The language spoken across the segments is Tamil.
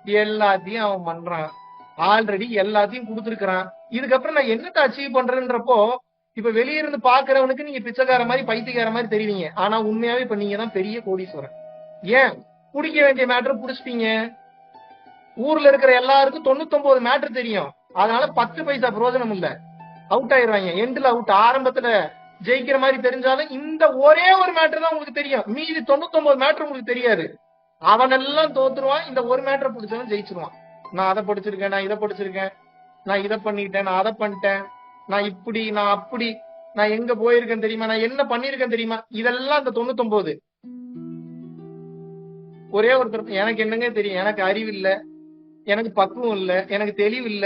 எல்லாத்தையும் அவன் பண்றான். ஆல்ரெடி எல்லாத்தையும் கொடுத்துருக்கான். இதுக்கப்புறம் நான் என்னத்தை அச்சீவ் பண்றேன்றப்போ இப்ப வெளியே இருந்து பாக்குறவனுக்கு நீங்க பிச்சைக்கார மாதிரி பைத்தியக்கார மாதிரி தெரிவிங்க. ஆனா உண்மையாவே இப்ப நீங்க தான் பெரிய கோடீஸ்வரன். ஏன்? பிடிக்க வேண்டிய மேட்டர் புடிச்சிட்டீங்க. ஊர்ல இருக்கிற எல்லாருக்கும் 99 மேட்டர் தெரியும். அதனால 10 பைசா பிரயோஜனம் இல்ல. அவுட் ஆயிடுவாங்க. எண்ட்ல அவுட். ஆரம்பத்துல ஜெயிக்கிற மாதிரி தெரிஞ்சாலும் இந்த ஒரே ஒரு மேட்டர் தான் உங்களுக்கு தெரியும். மீதி 99 மேட்டர் உங்களுக்கு தெரியாது. அவனெல்லாம் தோத்துருவான். இந்த ஒரு மேட்டரை பிடிச்சவன் ஜெயிச்சிருவான். நான் அதை படிச்சிருக்கேன், நான் இதை படிச்சிருக்கேன், நான் இதை பண்ணிட்டேன், நான் அதை பண்ணிட்டேன், நான் இப்படி, நான் அப்படி, நான் எங்க போயிருக்கேன் தெரியுமா, நான் என்ன பண்ணிருக்கேன் தெரியுமா, இதெல்லாம் இந்த 99. ஒரே ஒருத்தர் எனக்கு என்னங்க தெரியும், எனக்கு அறிவு இல்ல, எனக்கு பக்குவம் இல்ல, எனக்கு தெளிவு இல்ல,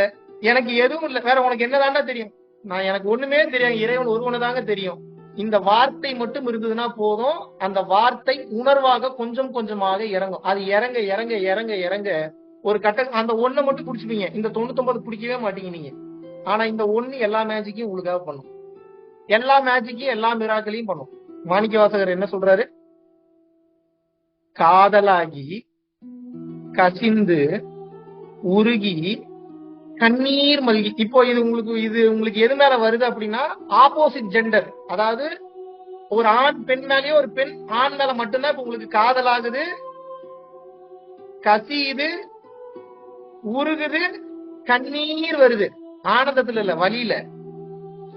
எனக்கு எதுவும் இல்ல, வேற உனக்கு என்னதாண்டா தெரியும், நான் எனக்கு ஒண்ணுமே தெரியும், இறைவன் ஒருவனதாங்க தெரியும். இந்த வார்த்தை மட்டும் இருந்ததுன்னா போதும். அந்த வார்த்தை உணர்வாக கொஞ்சம் கொஞ்சமாக இறங்கும். அது இறங்க இறங்க இறங்க இறங்க ஒரு கட்ட அந்த ஒண்ணை மட்டும் குடிச்சுப்பீங்க. இந்த 99 குடிக்கவே மாட்டீங்க நீங்க. ஆனா இந்த ஒண்ணு எல்லா மேஜிக்கையும் உங்களுக்காக பண்ணும். எல்லா மேஜிக்கையும் எல்லா மிராக்களையும் பண்ணும். மாணிக்கவாசகர் என்ன சொல்றாரு? காதலாகி கசிந்து உருகி கண்ணீர் மல்கி. இப்போ இது உங்களுக்கு எது மேல வருது அப்படின்னா ஆப்போசிட் ஜெண்டர், அதாவது ஒரு ஆண் பெண் மேலேயே ஒரு பெண் ஆண் மேல மட்டும்தான் இப்ப உங்களுக்கு காதலாகுது, கசியுது, உருகுது, கண்ணீர் வருது. ஆனந்தத்துல இல்ல, வலியில,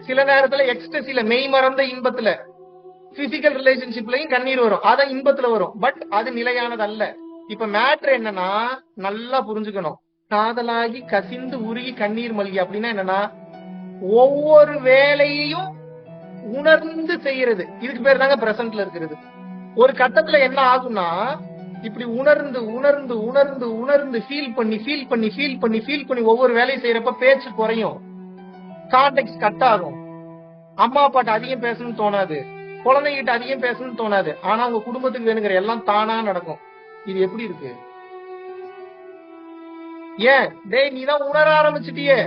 சில நேரத்துல எக்ஸ்டசில, மெய் மறந்த இன்பத்துல, பிசிக்கல் ரிலேஷன்ஷிப்லயும் கண்ணீர் வரும். அத இன்பத்துல வரும். பட் அது நிலையானது அல்ல. இப்ப மேட்ரு என்னன்னா நல்லா புரிஞ்சுக்கணும். காதலாகி கசிந்து உருகி கண்ணீர் மல்கி அப்படின்னா என்னன்னா ஒவ்வொரு வேலையையும் உணர்ந்து செய்யறது. இதுக்கு பேர் தாங்க பிரசன்ட்ல இருக்கிறது. ஒரு கட்டத்துல என்ன ஆகும்னா இப்படி உணர்ந்து உணர்ந்து உணர்ந்து உணர்ந்து ஃபீல் பண்ணி ஃபீல் பண்ணி ஃபீல் பண்ணி ஃபீல் பண்ணி ஒவ்வொரு வேலையை செய்யறப்ப பேச்சு குறையும், கான்டெக்ட் கட் ஆகும், அம்மா அப்பாட்ட அதிகம் பேசணும்னு தோணாது, குழந்தைகிட்ட அதிகம் பேசணும்னு தோணாது. ஆனா உங்க குடும்பத்துக்கு வேணுங்கிற எல்லாம் தானா நடக்கும். இது எப்படி இருக்கு? ஏன்? டேய் நீ தான் உணர ஆரம்பிச்சிட்டியே.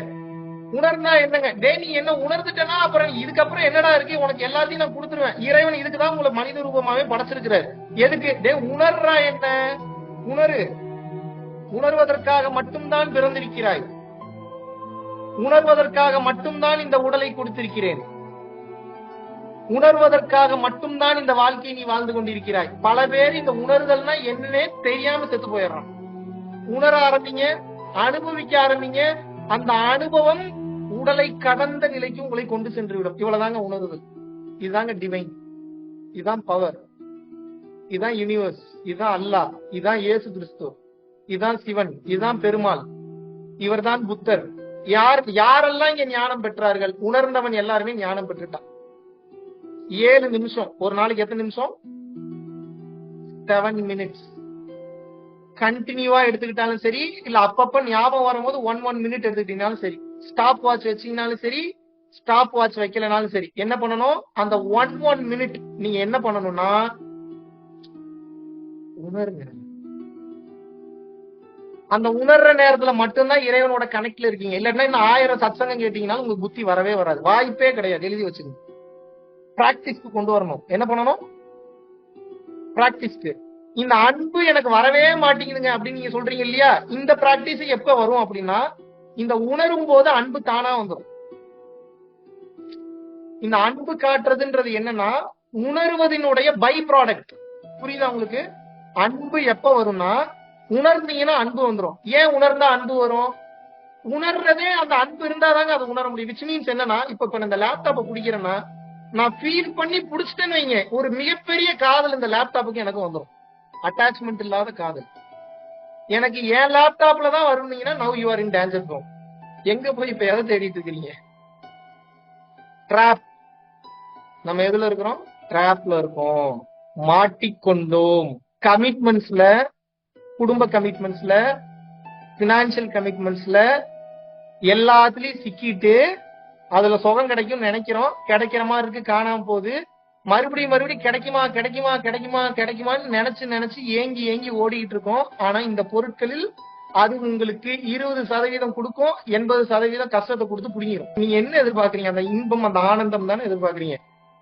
உணர்ந்தா என்னங்க? டேய் நீ என்ன உணர்ந்துட்டனா அப்புறம் இதுக்கப்புறம் என்னடா இருக்கு? உனக்கு எல்லாத்தையும் நான் கொடுத்துருவேன். இறைவன் இதுக்குதான் உங்களை மனித ரூபமாவே படைச்சிருக்கிறார். எதுக்கு? டேய் உணர்றா என்ன? உணரு. உணர்வதற்காக மட்டும்தான் பிறந்திருக்கிறாய். உணர்வதற்காக மட்டும்தான் இந்த உடலை கொடுத்திருக்கிறேன். உணர்வதற்காக மட்டும்தான் இந்த வாழ்க்கையை நீ வாழ்ந்து கொண்டிருக்கிறாய். பல பேர் இந்த உணர்தல்னா என்னன்னே தெரியாம செத்து போயிடுறான். உணர ஆரம்பிங்க, அனுபவிக்க ஆரம்பிங்க. அந்த அனுபவம் உடலை கடந்த நிலைக்கு உங்களை கொண்டு சென்று விடும். இவ்வளவுதாங்க உணர்தல். இதுதாங்க டிவைன். இதுதான் பவர். இதுதான் யூனிவர்ஸ். இதுதான் அல்லாஹ். இதுதான் இயேசு கிறிஸ்து. இதுதான் சிவன். இதுதான் பெருமாள். இவர்தான் புத்தர். யாரெல்லாம் இங்க ஞானம் பெற்றார்கள்? உணர்ந்தவன் எல்லாருமே ஞானம் பெற்றுட்டான். 7 நிமிஷம். ஒரு நாளைக்கு எத்தனை நிமிஷம்? 7 minutes. கண்டினியூவா எடுத்துக்கிட்டாலும் சரி, இல்ல அப்பப்ப ஞாபகம் வரும்போது 1 minute எடுத்துக்கிட்டீங்கனாலும் சரி, ஸ்டாப் வாட்ச் வச்சீங்கனாலும் சரி, ஸ்டாப் வாட்ச் வைக்கலனாலும் சரி, என்ன பண்ணணும்? அந்த 1 minute நீங்க என்ன பண்ணணும்னா உணருங்க. அந்த உணர்ற நேரத்துல மட்டும்தான் இறைவனோட கனெக்ட்ல இருக்கீங்க. இல்லன்னா இன்னும் 1000 சத்சங்கம் கேட்டீங்கன்னாலும் உங்களுக்கு புத்தி வரவே வராது. வாய்ப்பே கிடையாது. எழுதி வச்சுக்கோங்க. பிராக்டிஸ்க்கு கொண்டு வரணும். என்ன பண்ணணும்? பிராக்டிஸ்க்கு. இந்த அன்பு எனக்கு வரவே மாட்டேங்குதுங்க அப்படின்னு நீங்க சொல்றீங்க இல்லையா? இந்த பிராக்டிஸ் எப்ப வரும் அப்படின்னா இந்த உணரும் போது அன்பு தானா வந்துடும். இந்த அன்பு காட்டுறதுன்றது என்னன்னா உணர்வதனுடைய பை ப்ராடக்ட். புரியுதா உங்களுக்கு? அன்பு எப்ப வரும்னா உணர்ந்தீங்கன்னா அன்பு வந்துடும். ஏன் உணர்ந்தா அன்பு வரும்? உணர்றதே அந்த அன்பு இருந்தாதாங்க அது உணர முடியும். விச் மீன்ஸ் என்னன்னா இப்ப இந்த லேப்டாப்பை பிடிக்கிறேன்னா நான் ஃபீல் பண்ணி பிடிச்சிட்டேன்னு வைங்க, ஒரு மிகப்பெரிய காதல் இந்த லேப்டாப்புக்கு எனக்கு வந்துடும். அட்டாச்மெண்ட் இல்லாத காதல். எனக்கு என் லேப்டாப்ல தான் வருவீங்கன்னா now you are in danger zone. எங்க போய் இப்ப எதை தேடிட்டு இருக்கிறீங்க? ட்ராப். நம்ம எதுல இருக்கிறோம்? ட்ராப்ல இருக்கோம். மாட்டிக்கொண்டோம். கமிட்மெண்ட்ஸ்ல, குடும்ப கமிட்மெண்ட்ஸ்ல, பினான்சியல் கமிட்மெண்ட்ஸ்ல எல்லாத்துலயும் சிக்கிட்டு அதுல சுகம் கிடைக்கும் நினைக்கிறோம். கிடைக்கிற மாதிரி இருக்கு, காணாம போகுது. மறுபடியும் கிடைக்குமா கிடைக்குமா கிடைக்குமா கிடைக்குமான்னு நினைச்சு ஏங்கி ஏங்கி ஓடிட்டு இருக்கோம். ஆனா இந்த பொருட்களில் அது உங்களுக்கு 20% கொடுக்கும், 80% கஷ்டத்தை கொடுத்து புடிங்கிடும். நீங்க என்ன எதிர்பார்க்கறீங்க? அந்த இன்பம், அந்த ஆனந்தம் தானே எதிர்பார்க்கறீங்க.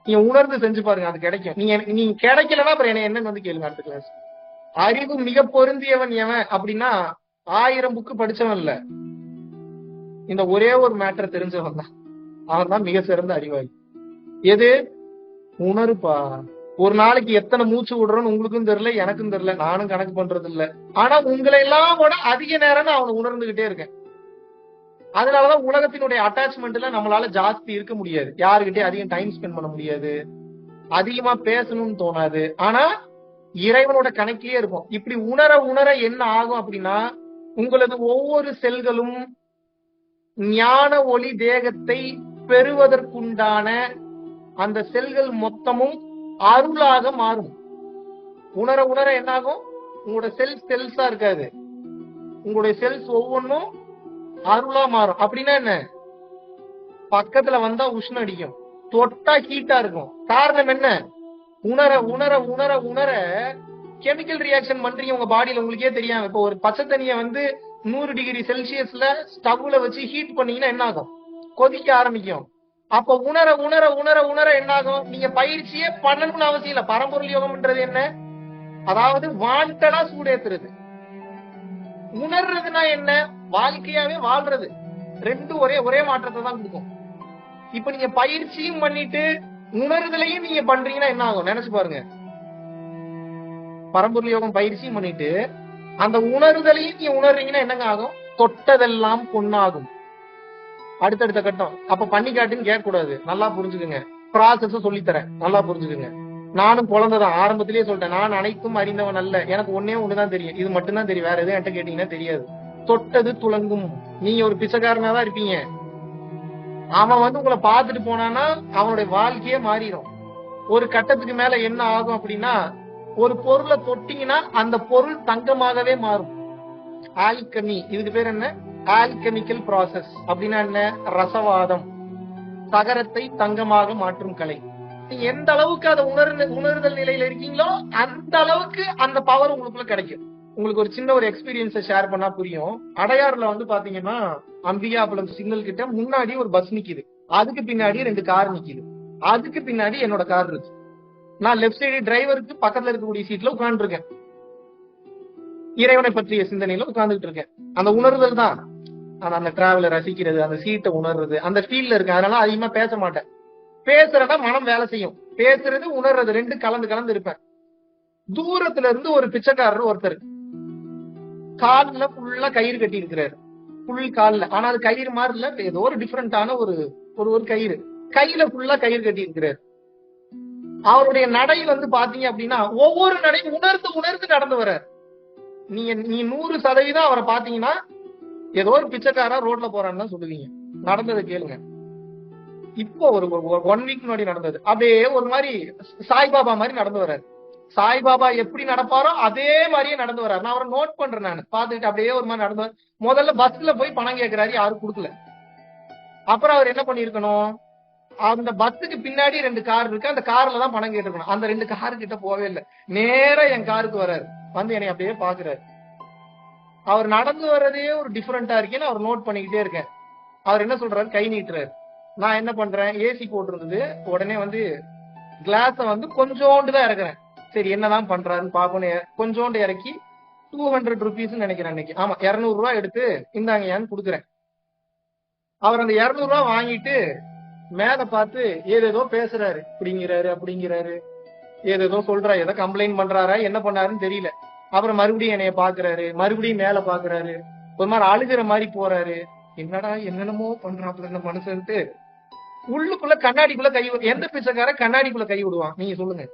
நீங்க உணர்ந்து செஞ்சு பாருங்க, அது கிடைக்கும். நீங்க கிடைக்கலன்னா அப்புறம் என்னன்னு வந்து கேளுங்க அடுத்த கிளாஸ். அறிவு மிக பொருந்தியவன் எவன் அப்படின்னா 1000 புக்கு படிச்சவன் இல்ல, இந்த ஒரே ஒரு மேட்டர் தெரிஞ்சவன் தான். அவன் தான் மிக சிறந்த அறிவாளி. எது? உணருப்பா. ஒரு நாளைக்கு எத்தனை மூச்சு விடுறோன்னு உங்களுக்கும் தெரியல, எனக்கும் தெரியல, நானும் கணக்கு பண்றது இல்ல. ஆனா உங்களை எல்லாம் கூட அதிக நேரம் அவனை உணர்ந்துகிட்டே இருக்கேன். அதனாலதான் உலகத்தினுடைய அட்டாச்மெண்ட்ல நம்மளால ஜாஸ்தி இருக்க முடியாது. யாருகிட்டயும் அதிகம் டைம் ஸ்பெண்ட் பண்ண முடியாது, அதிகமா பேசணும்னு தோணாது. ஆனா இறைவனோட கணக்கிலே இருக்கும். இப்படி உணர உணர என்ன ஆகும் அப்படின்னா, உங்களது ஒவ்வொரு செல்களும் ஞான ஒளி தேகத்தை பெறுவதற்குண்டான அந்த செல்கள் மொத்தமும் அருளாக மாறும். உணர உணர என்ன ஆகும்? உங்களோட செல்ஸா இருக்காது, உங்களுடைய செல்ஸ் ஒவ்வொன்றும் அருளா மாறும். அப்படின்னா என்ன? பக்கத்துல வந்தா உஷ்ணம் அடிக்கும், தொட்டா ஹீட்டா இருக்கும். காரணம் என்ன? உணர உணர உணர உணர கெமிக்கல் ரியாக்ஷன் பண்றீங்க உங்க பாடியில, உங்களுக்கே தெரியாம. இப்போ ஒரு பச்சை தண்ணிய 100 டிகிரி செல்சியஸ்ல ஸ்டவ்ல வச்சு ஹீட் பண்ணீங்கன்னா என்ன ஆகும்? கொதிக்க ஆரம்பிக்கும். அப்ப உணர உணர உணர உணர என்ன ஆகும்? நீங்க பயிற்சியே பண்ணணும்னு அவசியம் இல்ல. பரம்பொருள் யோகம்ன்றது என்ன? அதாவது வாண்டடா சூடேத்துறது. உணர்றதுனா என்ன? வாழ்க்கையாவே வாழ்றது. ரெண்டும் ஒரே மாற்றத்தை தான் கொடுக்கும். இப்ப நீங்க பயிற்சியும் பண்ணிட்டு உணர்தலையும் நீங்க பண்றீங்கன்னா என்ன ஆகும்? நினைச்சு பாருங்க. பரம்பொருள் யோகம் பயிற்சியும் பண்ணிட்டு அந்த உணர்தலையும் நீங்க உணர்றீங்கன்னா என்னங்க ஆகும்? தொட்டதெல்லாம் பொண்ணாகும். அடுத்தடுத்த கட்டம். அப்ப பண்ணி காட்டுன்னு கேட்க கூடாது, நல்லா புரிஞ்சுக்குங்க. ப்ராசஸ் சொல்லித்தரேன், நல்லா புரிஞ்சுக்குங்க. நானும் குழந்தைதான், ஆரம்பத்திலேயே சொல்லிட்டேன். நான் அனைத்தும் அறிந்தவன் அல்ல, எனக்கு ஒண்ணுதான் தெரியும், இது மட்டும் தான் தெரியும், வேற எதுவும் என்கிட்ட கேட்டீங்கன்னா தெரியாது. தொட்டது துளங்கும். நீங்க ஒரு பிச்சைக்காரனா தான் இருப்பீங்க, அவன் உங்களை பார்த்துட்டு போனான்னா அவனுடைய வாழ்க்கையே மாறிடும். ஒரு கட்டத்துக்கு மேல என்ன ஆகும் அப்படின்னா, ஒரு பொருளை தொட்டீங்கன்னா அந்த பொருள் தங்கமாகவே மாறும். ஆல்கமி, இதுக்கு பேர் என்ன? Alchemical process. அப்படின்னா என்ன? ரசவாதம். தகரத்தை தங்கமாக மாற்றும் கலை. நீங்க எந்த அளவுக்கு அதை உணர்தல் நிலையில இருக்கீங்களோ அந்த அளவுக்கு அந்த பவர் உங்களுக்குள்ள கிடைக்கும். உங்களுக்கு ஒரு சின்ன ஒரு எக்ஸ்பீரியன்ஸை ஷேர் பண்ணா புரியும். அடையாறுல பாத்தீங்கன்னா அம்பிகாபுரம் சிக்னல் கிட்ட முன்னாடி ஒரு பஸ் நிக்குது, அதுக்கு பின்னாடி 2 கார் நிக்குது, அதுக்கு பின்னாடி என்னோட கார் இருக்கு. நான் லெப்ட் சைடு டிரைவருக்கு பக்கத்துல இருக்கக்கூடிய சீட்ல உட்கார்ந்து இருக்கேன். இறைவனை பற்றிய சிந்தனையில உட்கார்ந்துட்டு இருக்கேன். அந்த உணர்தல் தான் அந்த டிராவலை ரசிக்கிறது, அந்த சீட்டை உணர்றது, அந்த ஃபீல்ல இருக்கு. அதனால அதிகமா பேச மாட்டேன். பேசுறதா மனம் வேலை செய்யும். பேசுறது உணர்றது 2 கலந்து இருப்பேன். தூரத்துல இருந்து ஒரு பிச்சைக்காரர் ஒருத்தர் கால்ல ஃபுல்லா கயிறு கட்டி இருக்கிறாரு, புல் கால்ல. ஆனா அது கயிறு மாதிரி இல்ல, ஏதோ ஒரு டிஃபரெண்டான ஒரு கயிறு, கையில ஃபுல்லா கயிறு கட்டி இருக்கிறாரு. அவருடைய நடை பாத்தீங்க அப்படின்னா ஒவ்வொரு நடையும் உணர்ந்து நடந்து வர்றாரு. நீ 100% அவரை பாத்தீங்கன்னா ஏதோ ஒரு பிச்சைக்காரா ரோட்ல போறான்னு தான் சொல்லுவீங்க. நடந்ததை கேளுங்க. இப்போ ஒரு 1 வீக் முன்னாடி நடந்தது. அப்படியே ஒரு மாதிரி சாய்பாபா மாதிரி நடந்து வர்றாரு. சாய்பாபா எப்படி நடப்பாரோ அதே மாதிரியே நடந்து வர்றாரு. நான் அவரை நோட் பண்றேன். நான் பாத்துக்கிட்டு அப்படியே ஒரு மாதிரி நடந்து முதல்ல பஸ்ல போய் பணம் கேட்கிறாரு, யாரும் கொடுக்கல. அப்புறம் அவர் என்ன பண்ணிருக்கணும்? அந்த பஸ்ஸுக்கு பின்னாடி 2 கார் இருக்கு, அந்த கார்ல தான் பணம் கேட்டிருக்கணும். அந்த 2 காரு கிட்ட போவே இல்லை, நேரா என் காருக்கு வர்றாரு. என்னை அப்படியே பாக்குறாரு. அவர் நடந்து வர்றதே ஒரு டிஃபரெண்டா இருக்கேன்னு அவர் நோட் பண்ணிக்கிட்டே இருக்கேன். அவர் என்ன சொல்றாரு? கை நீட்டுறாரு. நான் என்ன பண்றேன்? ஏசி போட்டிருந்தது. உடனே கிளாஸ கொஞ்சோண்டு தான் இறக்குறேன். சரி என்னதான் பண்றாருன்னு பாப்போன்னு கொஞ்சோண்டு இறக்கி 200 ருபீஸ் நினைக்கிறேன் அன்னைக்கு. ஆமா, 200 ரூபாய் எடுத்து இந்தாங்கயான்னு கொடுக்குறேன். அவர் அந்த 200 ரூபாய் வாங்கிட்டு மேல பார்த்து ஏதேதோ பேசுறாரு, அப்படிங்கிறாரு, ஏதேதோ சொல்றாரு, ஏதோ கம்ப்ளைண்ட் பண்றாரா, என்ன பண்ணாருன்னு தெரியல. அப்புறம் மறுபடியும் என்னைய பாக்குறாரு, மறுபடியும் மேல பாக்குறாரு, ஒரு மாதிரி அழுகிற மாதிரி போறாரு. என்னடா என்னென்னமோ பண்றாப்புல இந்த மனுஷன்ட்டு உள்ளுக்குள்ள கண்ணாடிக்குள்ள கை. எந்த பிச்சைக்கார கண்ணாடிக்குள்ள கை விடுவான் நீங்க சொல்லுங்க?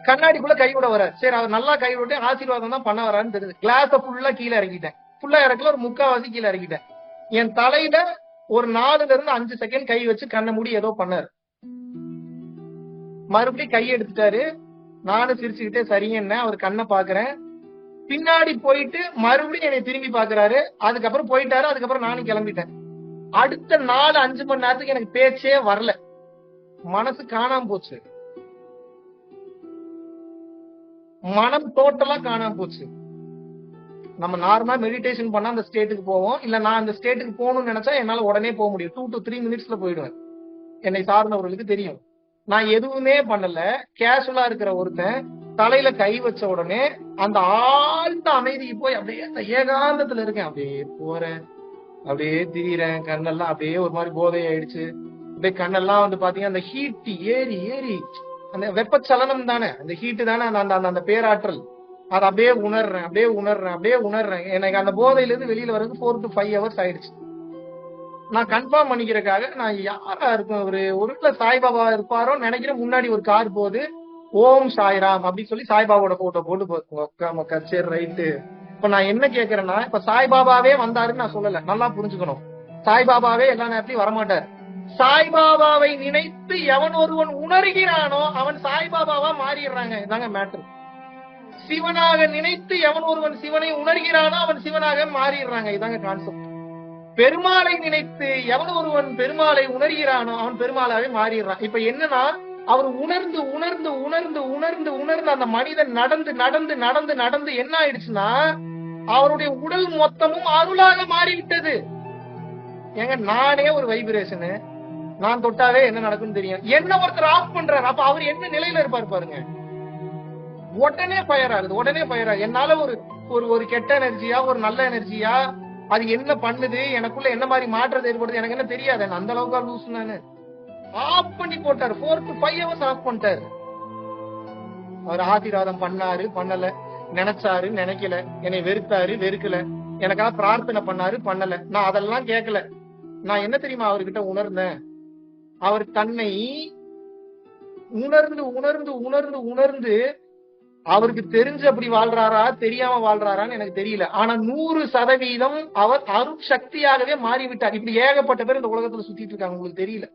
கண்ணாடிக்குள்ள கை விட வர. சரி, அவர் நல்லா கை விட்டு ஆசீர்வாதம் தான் பண்ண வரான்னு தெரியுது. கிளாஸ ஃபுல்லா கீழே இறக்கிட்டேன். ஃபுல்லா இறக்கல, ஒரு 3/4 கீழே இறக்கிட்டேன். என் தலையில ஒரு 4ல இருந்து 5 செகண்ட் கை வச்சு கண்ணை மூடி ஏதோ பண்ணாரு. மறுபடியும் கை எடுத்துட்டாரு. நானும் சிரிச்சுக்கிட்டே சரிங்க என்ன. அவர் கண்ணை பாக்குறேன். பின்னாடி போயிட்டு மறுபடியும் என்னை திரும்பி பாக்குறாரு. அதுக்கப்புறம் போயிட்டாரு. அதுக்கப்புறம் நானும் கிளம்பிட்டேன். அடுத்த 4-5 மணி நேரத்துக்கு எனக்கு பேச்சே வரல. மனசு காணாம போச்சு, மனம் டோட்டலா காணாம போச்சு. நம்ம நார்மலா மெடிடேஷன் பண்ணா அந்த ஸ்டேட்டுக்கு போவோம். இல்ல நான் அந்த ஸ்டேட்டுக்கு போகணும்னு நினைச்சா என்னால உடனே போக முடியும். 2 to 3 மினிட்ஸ்ல போயிடுவேன். என்னை சார்ந்தவர்களுக்கு தெரியும். நான் எதுவுமே பண்ணல, கேஷுவலா இருக்கிற ஒருத்தன் தலையில கை வச்ச உடனே அந்த ஆழ்ந்த அமைதிக்கு போய் அப்படியே அந்த ஏகாந்தத்துல இருக்கேன். அப்படியே போறேன், அப்படியே திரியிறேன், கண்ணெல்லாம் அப்படியே ஒரு மாதிரி போதை ஆயிடுச்சு. அப்படியே கண்ணெல்லாம் வந்து பாத்தீங்கன்னா அந்த ஹீட் ஏறி ஏறி அந்த வெப்பச்சலனம் தானே, அந்த ஹீட்டு தானே, அந்த பேராற்றல், அதை அப்படியே உணர்றேன், அப்படியே உணர்றேன், அப்படியே உணர்றேன். எனக்கு அந்த போதையில இருந்து வெளியில வர்றது 4 to 5 hours ஆயிடுச்சு. நான் கன்ஃபார்ம் பண்ணிக்கிறதுக்காக நான் யாரா இருக்கும், ஒரு சாய்பாபா இருப்பாரோ நினைக்கிறேன். முன்னாடி ஒரு கார் போகுது, ஓம் சாய்ராம் அப்படின்னு சொல்லி சாய்பாபாவோட போட்டோ போட்டு சரி ரைட்டு. இப்ப நான் என்ன கேக்குறேன்னா, இப்ப சாய்பாபாவே வந்தாருன்னு நான் சொல்லல, நல்லா புரிஞ்சுக்கணும். சாய்பாபாவே எல்லா நேரத்தையும் வரமாட்டார். சாய்பாபாவை நினைத்து எவன் ஒருவன் உணர்கிறானோ அவன் சாய்பாபாவா மாறிடுறாங்க. இதாங்க மேட்டர். சிவனாக நினைத்து எவன் ஒருவன் சிவனை உணர்கிறானோ அவன் சிவனாக மாறிடுறாங்க. இதாங்க கான்செப்ட். பெருமாளை நினைத்து எவன் ஒருவன் பெருமாளை உணர்கிறானோ அவன் பெருமாளாவே மாறிடுறான். இப்ப என்னன்னா, அவர் உணர்ந்து உணர்ந்து உணர்ந்து உணர்ந்து உணர்ந்து அந்த மனிதன் நடந்து நடந்து நடந்து நடந்து என்ன ஆயிடுச்சுன்னா, அவருடைய உடல் மொத்தமும் அருளாக மாறிவிட்டது. ஏங்க, நானே ஒரு வைப்ரேஷனு, நான் தொட்டாவே என்ன நடக்கும்னு தெரியும். என்ன ஒருத்தர் ஆஃப் பண்றாரு, அப்ப அவர் என்ன நிலையில இருப்பாரு பாருங்க. உடனே ஃபயர் ஆகுது, உடனே ஃபயர் ஆகுது. என்னால ஒரு கெட்ட எனர்ஜியா ஒரு நல்ல எனர்ஜியா அது என்ன பண்ணுது, எனக்குள்ள என்ன மாதிரி மாற்றம் ஏற்படுது எனக்கு என்ன தெரியாது. அந்த அளவுக்கு லூஸ் நானு. ஆஃப் பண்ணி போட்டாரு, 4 to 5 hours ஆஃப் பண்ணிட்டாரு. அவர் ஆசீர்வாதம் பண்ணாரு, பண்ணல, நினைச்சாரு, நினைக்கல, என்னை வெறுத்தாரு, வெறுக்கல, எனக்காக பிரார்த்தனை பண்ணாரு, பண்ணல. நான் அதெல்லாம் கேட்கல. நான் என்ன தெரியுமா அவர்கிட்ட உணர்ந்தேன், அவர் தன்னை உணர்ந்து உணர்ந்து உணர்ந்து உணர்ந்து அவருக்கு தெரிஞ்சு அப்படி வாழ்றாரா தெரியாம வாழ்றாரான்னு எனக்கு தெரியல. ஆனா 100% அவர் அருள் சக்தியாகவே மாறிவிட்டார். இப்படி ஏகப்பட்ட பேர் இந்த உலகத்துல சுத்திட்டு இருக்காங்க, உங்களுக்கு தெரியல.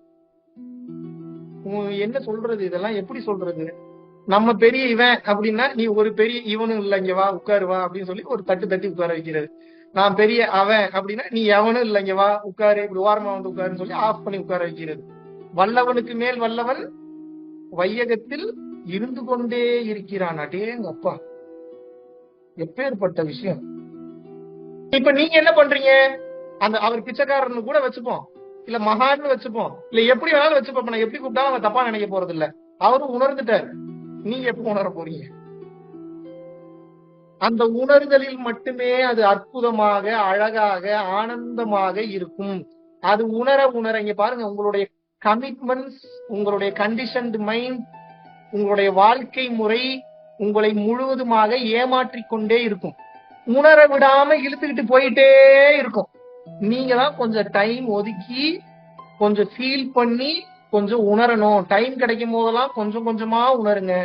என்ன சொல்றது, இதெல்லாம் எப்படி சொல்றது? நம்ம பெரிய இவன் அப்படின்னா, நீ ஒரு பெரிய இவனும் இல்ல, இங்க வா உட்காருவா அப்படின்னு சொல்லி ஒரு தட்டு தட்டி உட்கார வைக்கிறது. நான் பெரிய அவன் அப்படின்னா, நீ எவனும் இல்ல, இங்க வா உட்காரு, இப்படி ஓரமா வந்து உட்காருன்னு சொல்லி ஆஃப் பண்ணி உட்கார வைக்கிறது. வல்லவனுக்கு மேல் வல்லவன் வையகத்தில் இருந்து கொண்டே இருக்கிறான். அடேங்க அப்பா, எப்பேற்பட்ட விஷயம். இப்ப நீங்க என்ன பண்றீங்க? அந்த அவர் பிச்சைக்காரன்னு கூட வச்சுப்போம், இல்ல மகான்னு வச்சுப்போம், இல்ல எப்படி வேணாலும் வச்சுப்போம். நான் எப்படி கூப்பிட்டாலும் அவங்க தப்பா நினைக்க போறது இல்ல. அவரும் உணர்ந்துட்டாரு. நீங்க எப்ப உணர போறீங்க? அந்த உணர்தலில் மட்டுமே அது அற்புதமாக, அழகாக, ஆனந்தமாக இருக்கும். அது உணர உணர இங்க பாருங்க, உங்களுடைய கமிட்மெண்ட்ஸ், உங்களுடைய கண்டிஷன்டு மைண்ட், உங்களுடைய வாழ்க்கை முறை உங்களை முழுவதுமாக ஏமாற்றிக் கொண்டே இருக்கும். உணர விடாம இழுத்துக்கிட்டு போயிட்டே இருக்கும். நீங்க தான் கொஞ்சம் டைம் ஒதுக்கி கொஞ்சம் ஃபீல் பண்ணி கொஞ்சம் உணரணும். டைம் கிடைக்கும் போதெல்லாம் கொஞ்சம் கொஞ்சமா உணருங்க.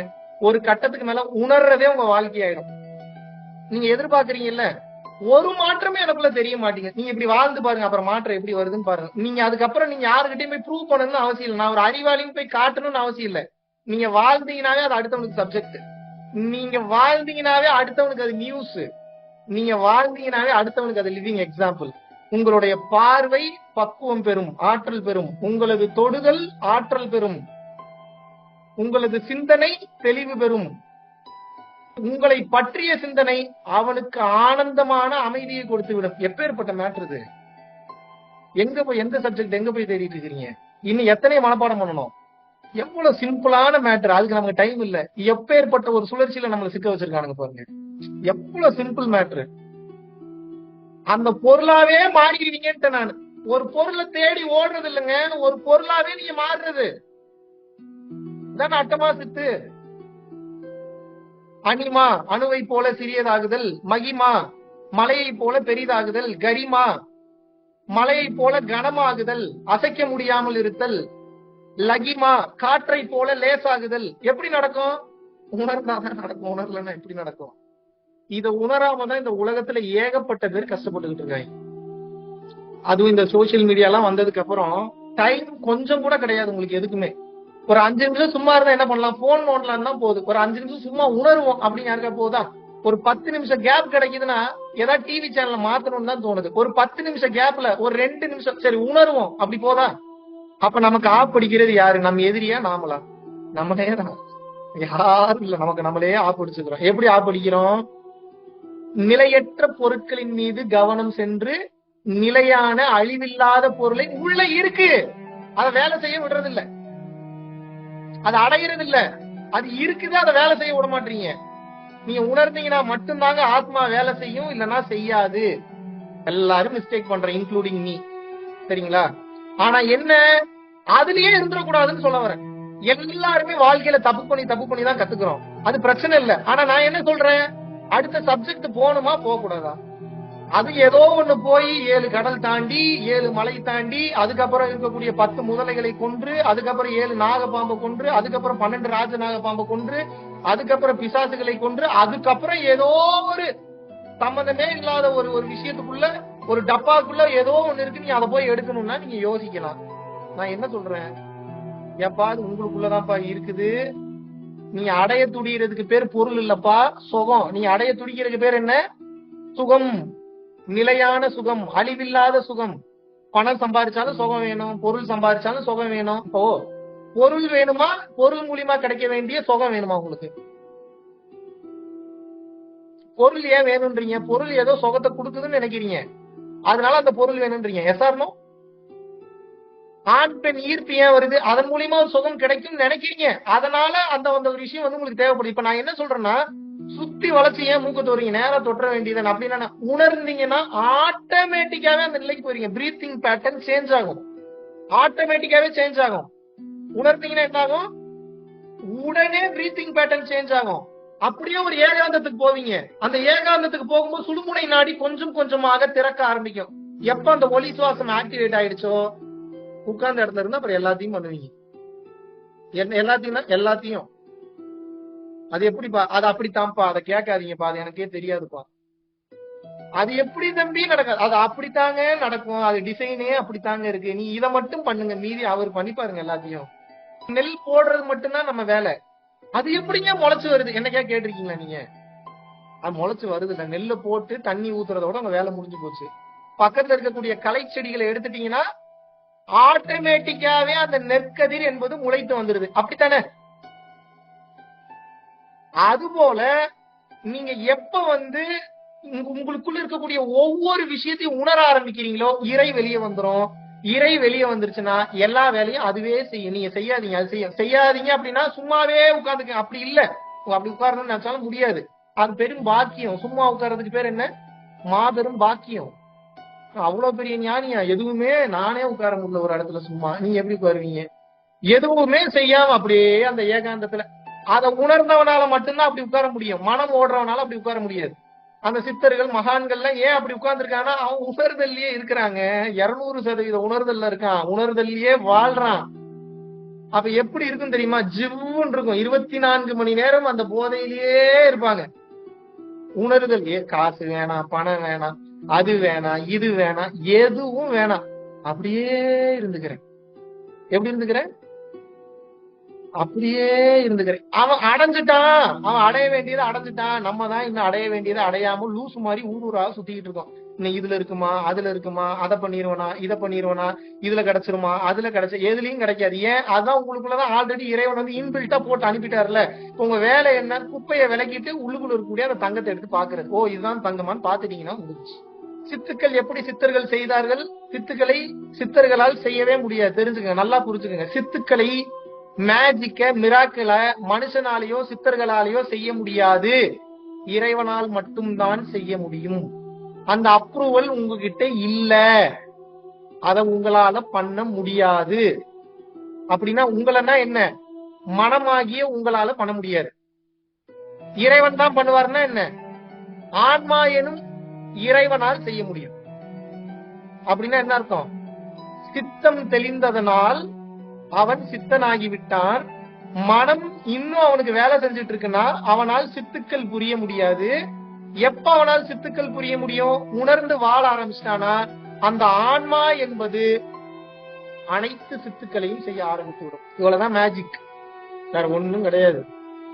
ஒரு கட்டத்துக்கு மேல உணர்றதே உங்க வாழ்க்கையாயிடும். நீங்க எதிர்பார்க்கறீங்கல்ல, ஒரு மாற்றமே எனக்குள்ள தெரிய மாட்டீங்க. நீங்க இப்படி வாழ்ந்து பாருங்க, அப்புறம் மாற்றம் எப்படி வருதுன்னு பாருங்க. நீங்க அதுக்கப்புறம் நீங்க யாருக்கிட்டையும் போய் ப்ரூவ் பண்ணணும்னு அவசியம் இல்லை. நான் ஒரு அறிவாளின்னு போய் காட்டணும்னு அவசியம் இல்லை. நீங்க வாழ்ந்தீங்கன்னாவே அது அடுத்தவனுக்கு சப்ஜெக்ட். நீங்க வாழ்ந்தீங்கன்னாவே அடுத்தவனுக்கு அது நியூஸ். நீங்க வாழ்ந்தீங்கன்னாவே அடுத்தவனுக்கு அது லிவிங் எக்ஸாம்பிள். உங்களுடைய பார்வை பக்குவம் பெறும், ஆற்றல் பெறும். உங்களது தொடுதல் ஆற்றல் பெறும். உங்களது சிந்தனை தெளிவு பெறும். உங்களை பற்றிய சிந்தனை அவனுக்கு ஆனந்தமான அமைதியை கொடுத்து விடும். எப்பேற்பட்ட மேட்டர் இது! எங்க போய் எந்த சப்ஜெக்ட் எங்க போய் தேடிட்டு இருக்கிறீங்க? இன்னும் எத்தனை மனப்பாடம் பண்ணணும்? எவ்வளவு சிம்பிளான மேட்டர், அதுக்கு நமக்கு டைம் இல்ல. எப்பேற்பட்ட ஒரு சுழற்சியில நம்மளை சிக்க வச்சிருக்கானுங்க பாருங்க. எவ்வளவு சிம்பிள் மேட்டர். அந்த பொருளாவே மாறிடுவீங்கன்ட்டு நான். ஒரு பொருளை தேடி ஓடுறது இல்லைங்க, ஒரு பொருளாவே நீங்க மாறுறது. இதான் அட்டமா சித்து. அனிமா அணுவை போல சிறியதாகுதல், மகிமா மலையை போல பெரிதாகுதல், கரிமா மலையை போல கனமாகுதல், அசைக்க முடியாமல் இருத்தல், லகிமா காற்றை போல லேசாகுதல். எப்படி நடக்கும்? உணர்ந்தாதான் நடக்கும். உணரலன்னா எப்படி நடக்கும்? இத உணராம தான் இந்த உலகத்துல ஏகப்பட்ட பேர் கஷ்டப்பட்டுக்கிட்டு இருக்காங்க. அதுவும் இந்த சோசியல் மீடியா எல்லாம் வந்ததுக்கு அப்புறம் டைம் கொஞ்சம் கூட கிடையாது உங்களுக்கு எதுக்குமே. ஒரு 5 நிமிஷம் சும்மா இருந்தா என்ன பண்ணலாம்? போன் நோண்டலாம் தான் போகுது. ஒரு 5 நிமிஷம் சும்மா உணர்வோம் அப்படின்னு யாருக்கா போதா? ஒரு 10 நிமிஷம் கேப் கிடைக்குதுன்னா ஏதாவது டிவி சேனல்ல மாத்தணும்னு தான் தோணுது. ஒரு 10 நிமிஷம் கேப்ல ஒரு 2 நிமிஷம் சரி உணர்வோம், அப்படி போதா? அப்ப நமக்கு ஆப் படிக்கிறது யாரு? நம்ம எதிரியா நாமளா? நம்மளே தான். யாரும் இல்ல, நமக்கு நம்மளே ஆப் படிச்சுக்கிறோம். எப்படி ஆப் படிக்கிறோம்? நிலையற்ற பொருட்களின் மீது கவனம் சென்று நிலையான அழிவில்லாத பொருளை உள்ள இருக்கு, அதை வேலை செய்ய விடுறது இல்ல, அதை அடையிறது இல்ல. அது இருக்குது, அதை வேலை செய்ய விட மாட்டீங்க. நீங்க உணர்ந்தீங்கன்னா மட்டும்தாங்க ஆத்மா வேலை செய்யும், இல்லைன்னா செய்யாது. எல்லாரும் மிஸ்டேக் பண்றேன், இன்க்ளூடிங் மீ. சரிங்களா? ஆனா என்ன, அதுலயே இருந்துடக்கூடாதுன்னு சொல்ல வரேன். எல்லாருமே வாழ்க்கையில தப்பு பண்ணி தான் கத்துக்கிறோம். அது பிரச்சனை இல்ல. ஆனா நான் என்ன சொல்றேன், அடுத்த சப்ஜெக்ட் போகணுமா போக கூடாதா? அது ஏதோ ஒண்ணு போய் 7 கடல் தாண்டி 7 மலை தாண்டி அதுக்கப்புறம் இருக்கக்கூடிய 10 முதலைகளை கொன்று, அதுக்கப்புறம் 7 நாகப்பாம்பை கொன்று, அதுக்கப்புறம் 12 ராஜ நாகப்பாம்பை கொன்று, அதுக்கப்புறம் பிசாசுகளை கொன்று, அதுக்கப்புறம் ஏதோ ஒரு சம்பந்தமே இல்லாத ஒரு விஷயத்துக்குள்ள, ஒரு டப்பாக்குள்ள ஏதோ ஒண்ணு இருக்கு, நீ அதை போய் எடுக்கணும்னா நீங்க யோசிக்கலாம். நான் என்ன சொல்றேன், ஏப்பா அது உங்களுக்குள்ளதான்ப்பா இருக்குது. நீ அடைய துடிக்கிறதுக்கு பேர் பொருள் இல்லப்பா, சுகம். நீ அடைய துடிக்கிறதுக்கு பேர் என்ன? சுகம். நிலையான சுகம், அழிவில்லாத சுகம். பணம் சம்பாதிச்சாலும் சுகம் வேணும், பொருள் சம்பாதிச்சாலும் சுகம் வேணும். இப்போ பொருள் வேணுமா, பொருள் மூலியமா கிடைக்க வேண்டிய சுகம் வேணுமா உங்களுக்கு? பொருள் ஏன் வேணும்ன்றீங்க? பொருள் ஏதோ சுகத்தை கொடுக்குதுன்னு நினைக்கிறீங்க, அதனால அந்த பொருள் வேணும்ன்றீங்க. எஸ்ஆர்னோ? ஆண் பெண் ஈர்ப்பு ஏன் வருது? அதன் மூலியமா ஒரு சுகம் கிடைக்கும் நினைக்கிறீங்க, அதனால அந்த ஒரு விஷயம் வந்து உங்களுக்கு தேவைப்படுது. இப்ப நான் என்ன சொல்றேன்னா, சுத்தி வளைச்சு ஏன் மூக்க தோறீங்க, நேரா தொற்ற வேண்டியது அப்படின்னா, உணர்ந்தீங்கன்னா ஆட்டோமேட்டிக்காவே அந்த நிலைக்கு போறீங்க. பிரீத்திங் பேட்டர்ன் சேஞ்ச் ஆகும், ஆட்டோமேட்டிக்காவே சேஞ்ச் ஆகும். உணர்ந்தீங்கன்னா என்ன ஆகும்? உடனே பிரீத்திங் பேட்டர்ன் சேஞ்ச் ஆகும். அப்படியே ஒரு ஏகாந்தத்துக்கு போவீங்க. அந்த ஏகாந்தத்துக்கு போகும்போது சுடுமுனை நாடி கொஞ்சம் கொஞ்சமாக திறக்க ஆரம்பிக்கும். எப்ப அந்த ஒளி சுவாசம் ஆக்டிவேட் ஆயிடுச்சோ, உட்கார்ந்த இடத்துல இருந்து அப்புறம் எல்லாத்தையும் பண்ணுவீங்க. எல்லாத்தையும் அது எப்படிப்பா? அது அப்படித்தான்ப்பா, அதை கேட்காதீங்கப்பா, அது எனக்கே தெரியாதுப்பா. அது எப்படி தம்பி நடக்காது? அது அப்படித்தாங்க நடக்கும், அது டிசைனே அப்படித்தாங்க இருக்கு. நீ இதை மட்டும் பண்ணுங்க, மீதி அவர் பண்ணி பாருங்க எல்லாத்தையும். நெல் போடுறது மட்டும்தான் நம்ம வேலை. அது எப்படிங்க முளைச்சு வருது? என்னைக்கா கேட்டிருக்கீங்களா நீங்க? அது முளைச்சு வருது இல்ல, நெல்ல போட்டு தண்ணி ஊத்துறதோட உங்க வேலை முடிஞ்சு போச்சு. பக்கத்துல இருக்கக்கூடிய களை செடிகளை எடுத்துட்டீங்கன்னா ஆட்டோமேட்டிக்காவே அந்த நெற்கதிர் என்பது முளைத்து வந்துருது. அப்படித்தானே? அதுபோல நீங்க எப்ப வந்து உங்களுக்குள்ள இருக்கக்கூடிய ஒவ்வொரு விஷயத்தையும் உணர ஆரம்பிக்கிறீங்களோ, இறை வெளியே வந்துரும். இறை வெளியே வந்துருச்சுன்னா எல்லா வேலையும் அதுவே செய்யும். நீங்க செய்யாதீங்க, அது செய்யாதீங்க அப்படின்னா சும்மாவே உட்கார்ந்துக்க. அப்படி இல்ல, அப்படி உட்காரணும்னு நினைச்சாலும் முடியாது. அது பெரும் பாக்கியம். சும்மா உட்கார்றதுக்கு பேர் என்ன? மாபெரும் பாக்கியம். அவ்வளவு பெரிய ஞானியா? எதுவுமே நானே உட்கார முடியல ஒரு இடத்துல சும்மா, நீங்க எப்படி உட்காருவீங்க? எதுவுமே செய்யாம அப்படியே அந்த ஏகாந்தத்துல அதை உணர்ந்தவனால மட்டும்தான் அப்படி உட்கார முடியும். மனம் ஓடுறவனால அப்படி உட்கார முடியாது. அந்த சித்தர்கள் மகான்கள்லாம் ஏன் அப்படி உட்கார்ந்துருக்காங்கன்னா, அவன் உணர்தல்லையே இருக்கிறாங்க. 200% உணர்தல்ல இருக்கான், உணர்தல்லையே வாழ்றான். அப்ப எப்படி இருக்கும் தெரியுமா? ஜிவ்வுன்னு இருக்கும். 24 மணி நேரம் அந்த போதையிலேயே இருப்பாங்க. உணர்தல், காசு வேணாம், பணம் வேணாம், அது வேணாம், இது வேணாம், எதுவும் வேணாம், அப்படியே இருந்துக்கிறேன். எப்படி இருந்துக்கிறேன்? அப்படியே இருந்துக்கிறேன். அவன் அடைஞ்சிட்டான், அவன் அடைய வேண்டியதை அடைஞ்சிட்டான். நம்ம தான் இன்னும் அடைய வேண்டியதை அடையாம லூசு மாதிரி ஊரூராக சுத்திக்கிட்டு இருக்கோம். இன்னும் இதுல இருக்குமா, அதுல இருக்குமா, அதை பண்ணிருவனா, இதை பண்ணிருவனா, இதுல கிடைச்சிருமா, அதுல கிடைச்ச, எதுலயும் கிடைக்காது. ஏன்? அதான் உங்களுக்குள்ளதான் ஆல்ரெடி இறைவன் வந்து இன்பில்ட்டா போட்டு அனுப்பிட்டாருல. உங்க வேலை என்ன? குப்பையை விலக்கிட்டு உள்ளுக்குள்ள இருக்கக்கூடிய அந்த தங்கத்தை எடுத்து பாக்குறது. ஓ இதுதான் தங்கமான்னு பாத்துட்டீங்கன்னா முடிச்சு. சித்துக்கள் எப்படி சித்தர்கள் செய்தார்கள்? சித்துக்களை சித்தர்களால் செய்யவே முடியாது. தெரிஞ்சுக்கங்க, நல்லா புரிஞ்சுக்கங்க. சித்துக்களை, மேஜிக்க, மிராக்கிள மனுஷனாலேயோ சித்தர்களாலேயோ செய்ய முடியாது. இறைவனால் மட்டும்தான் செய்ய முடியும். அந்த அப்ரூவல் உங்ககிட்ட இல்ல, அத உங்களால பண்ண முடியாது. அப்படின்னா உங்களன்னா என்ன? மனமாகிய உங்களால பண்ண முடியாது. இறைவன் தான் பண்ணுவாருன்னா என்ன? ஆன்மா எனும் இறைவனால் செய்ய முடியும். அப்படின்னா என்ன அர்த்தம்? சித்தம் தெளிந்ததனால் அவன் சித்தனாகிவிட்டான். மனம் இன்னும் அவனுக்கு வேலை செஞ்சுட்டு இருக்குன்னா அவனால் சித்துக்கள் புரிய முடியாது. எப்ப அவனால் சித்துக்கள் புரிய முடியும்? உணர்ந்து வாழ ஆரம்பிச்சிட்டானா அந்த ஆன்மா என்பது அனைத்து சித்துக்களையும் செய்ய ஆரம்பித்து விடும். இவ்வளவுதான் மேஜிக், வேற ஒண்ணும் கிடையாது.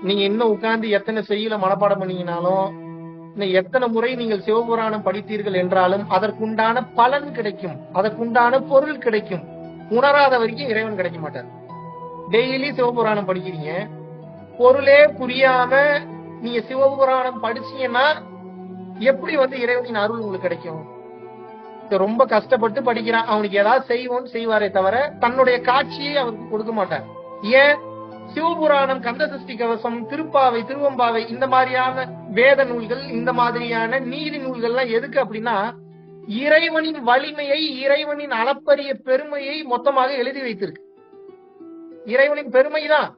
நீங்க இன்னும் உட்கார்ந்து எத்தனை செய்யல மனப்பாடம் பண்ணீங்கனாலும், இன்னும் எத்தனை முறை நீங்கள் சிவபுராணம் படித்தீர்கள் என்றாலும் அதற்குண்டான பலன் கிடைக்கும், அதற்குண்டான பொருள் கிடைக்கும். உணராத வரைக்கும் இறைவன் கிடைக்க மாட்டார். டெய்லி சிவபுராணம் படிக்கிறீங்க, பொருளே புரியாம நீங்க சிவபுராணம் படிச்சீங்கன்னா எப்படி வந்து இறைவனின் அருள் உங்களுக்கு கிடைக்கும்? ரொம்ப கஷ்டப்பட்டு படிக்கிறான், அவனுக்கு ஏதாவது செய்வோம்னு செய்வாரே தவிர தன்னுடைய காட்சியை அவருக்கு கொடுக்க மாட்டார். ஏன்? சிவபுராணம், கந்தசஷ்டி கவசம், திருப்பாவை, திருவம்பாவை, இந்த மாதிரியான வேத நூல்கள், இந்த மாதிரியான நீதி நூல்கள்லாம் எதுக்கு அப்படின்னா இறைவனின் வலிமையை, இறைவனின் அளப்பரிய பெருமையை மொத்தமாக எழுதி வைத்திருக்கு. இறைவனின் பெருமைதான்.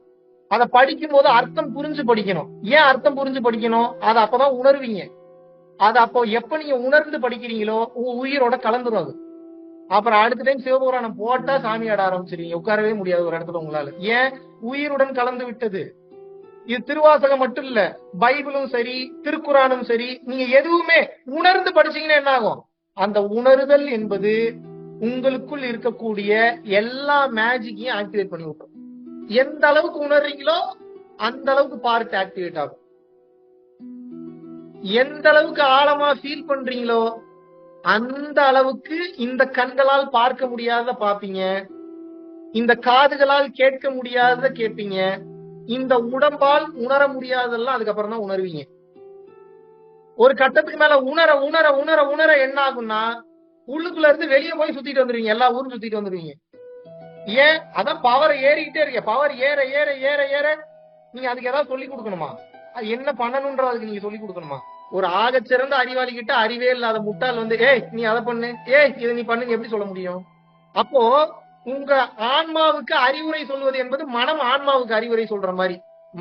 அதை படிக்கும் போது அர்த்தம் புரிஞ்சு படிக்கணும். ஏன் அர்த்தம் புரிஞ்சு படிக்கணும்? அதை அப்பதான் உணர்வீங்க. அது அப்போ எப்ப நீங்க உணர்ந்து படிக்கிறீங்களோ உங்க உயிரோட கலந்துரும் அது. அப்புறம் அடுத்த டைம் சிவபுராணம் போட்டா சாமி ஆட ஆரம்பிச்சிருவீங்க. உட்காரவே முடியாது ஒரு இடத்துல உங்களால. ஏன்? உயிருடன் கலந்து விட்டது. இது திருவாசகம் மட்டும் இல்ல, பைபிளும் சரி, திருக்குறானும் சரி, நீங்க எதுவுமே உணர்ந்து படிச்சீங்கன்னா என்ன ஆகும்? அந்த உணர்தல் என்பது உங்களுக்குள் இருக்கக்கூடிய எல்லா மேஜிக்கையும் ஆக்டிவேட் பண்ணி விட்டுரும். எந்த அளவுக்கு உணர்றீங்களோ அந்த அளவுக்கு பார்ட் ஆக்டிவேட் ஆகும். எந்த அளவுக்கு ஆழமா ஃபீல் பண்றீங்களோ அந்த அளவுக்கு இந்த கண்களால் பார்க்க முடியாத பாப்பீங்க, இந்த காதுகளால் கேட்க முடியாத கேட்பீங்க, இந்த உடம்பால் உணர முடியாதெல்லாம் அதுக்கப்புறம் தான் உணர்வீங்க. ஒரு கட்டத்துக்கு மேல உணர உணர உணர உணர என்ன ஆகும்னா உள்ளுக்குள்ள இருந்து வெளியே போய் சுத்திட்டு வந்துருவீங்க. எல்லா ஊரும் சுத்திட்டு வந்துருவீங்க. ஏன்? அதான் பவர் ஏறிக்கிட்டே இருக்க. பவர் ஏற ஏற ஏற ஏற நீங்க அதுக்கு ஏதாவது சொல்லி கொடுக்கணுமா? அது என்ன பண்ணணும்ன்றதுக்கு நீங்க சொல்லி கொடுக்கணுமா? ஒரு ஆகச்சிறந்த அறிவாளி கிட்ட அறிவே இல்லாத முட்டாள் வந்து ஏய் நீ அதை பண்ணு, ஏய் இதை நீ பண்ணுங்க எப்படி சொல்ல முடியும்? அப்போ உங்க ஆன்மாவுக்கு அறிவுரை சொல்வது என்பது மனம் ஆன்மாவுக்கு அறிவுரை சொல்ற மாதிரி.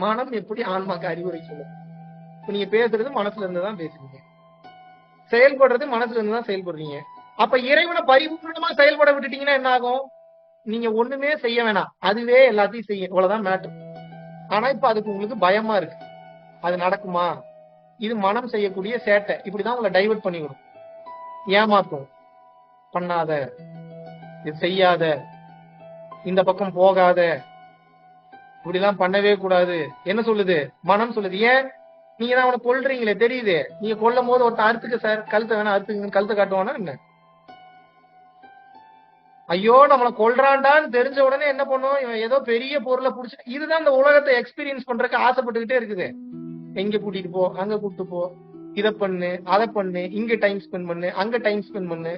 மனம் எப்படி ஆன்மாவுக்கு அறிவுரை சொல்லும்? இப்ப நீங்க பேசுறது மனசுல இருந்துதான் பேசுறீங்க, செயல்படுறது மனசுல இருந்துதான் செயல்படுறீங்க. அப்ப இறைவனை பரிபூர்ணமா செயல்பட விட்டுட்டீங்கன்னா என்ன ஆகும்? நீங்க ஒண்ணுமே செய்ய வேணாம், அதுவே எல்லாத்தையும் செய்யும். இவ்வளவுதான் மேட்டர். ஆனா இப்ப அதுக்கு உங்களுக்கு பயமா இருக்கு. அது நடக்குமா? இது மனம் செய்யக்கூடிய சேட்டை. இப்படிதான் உங்களை டைவர்ட் பண்ணிவிடும், ஏமாத்தும். பண்ணாத, இது செய்யாத, இந்த பக்கம் போகாத, இப்படிலாம் பண்ணவே கூடாது. என்ன சொல்லுது? மனம் சொல்லுது. ஏன்? நீங்க தான் அவனை கொல்றீங்களே தெரியுது. நீங்க கொல்லும் போது ஒருத்தன் அறுத்துக்க சார், கழுத்தை வேணா அறுத்துக்கு, கழுத்தை காட்டுவானா என்ன? ஐயோ நம்மளை கொல்றான்டான்னு தெரிஞ்ச உடனே என்ன பண்ணும்? இவன் ஏதோ பெரிய பொருளை புடிச்சு. இதுதான் இந்த உலகத்தை எக்ஸ்பீரியன்ஸ் பண்றதுக்கு ஆசைப்பட்டுக்கிட்டே இருக்குது. எங்க கூட்டிட்டு போ, அங்க கூட்டிட்டு போ, இதை பண்ணு, அதை பண்ணு, இங்க டைம் ஸ்பெண்ட் பண்ணு, அங்க டைம் ஸ்பெண்ட் பண்ணு,